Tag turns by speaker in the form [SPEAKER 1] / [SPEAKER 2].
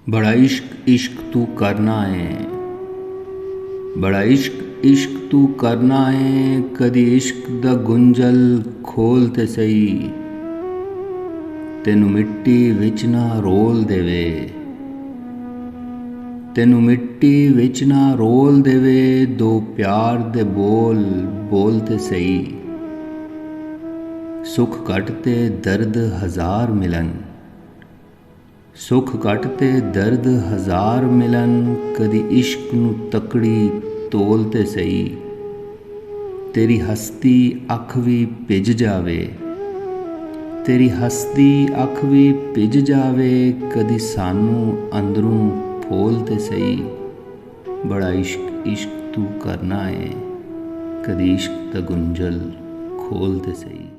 [SPEAKER 1] बड़ा इश्क इश्क तू करना है, बड़ा इश्क इश्क तू करना है। कदी इश्क दा गुंजल खोल ते सही, तेनू मिट्टी विच ना रोल देवे, तेनू मिट्टी विच ना रोल देवे। दो प्यार दे बोल बोल ते सही, सुख घट ते दर्द हजार मिलन, सुख घट ते दर्द हजार मिलन। कदी इश्क नू तकड़ी तोल ते सही, तेरी हस्ती अख भी भिज जावे, तेरी हस्ती अख भी भिज जावे। कदी सानू अंदरों फोल ते सही, बड़ा इश्क इश्क तू करना है। कदी इश्क दा गुंजल खोल ते सही।